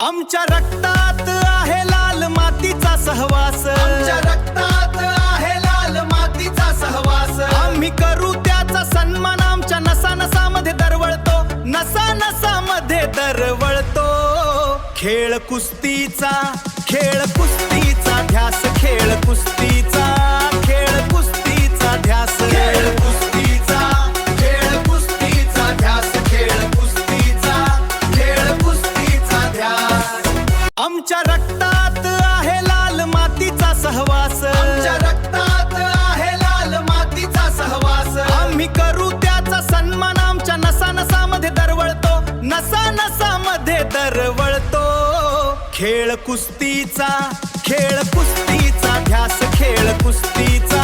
आमच्या रक्तात आहे लाल मातीचा सहवास, आमच्या रक्तात आहे लाल मातीचा सहवास. आम्ही करू त्याचा सन्मान, आमच्या नसा नसामध्ये दरवळतो, नसा नसामध्ये दरवळतो. खेळ कुस्तीचा, खेळ कुस्तीचा ध्यास, खेळ कुस्तीचा, खेळ कुस्तीचा ध्यास, खेळ कुस्तीचा, खेळ कुस्तीचा ध्यास, खेळ कुस्तीचा, खेळ कुस्तीचा ध्यास. आमच्या रक्तात आहे लाल मातीचा सहवास, आमच्या रक्तात आहे लाल मातीचा सहवास. आम्ही करू त्याचा सन्मान, आमच्या नसा नसामध्ये दरवळतो, नसा नसामध्ये दरवळतो. खेळ कुस्तीचा, खेळ कुस्तीचा ध्यास, खेळ कुस्तीचा,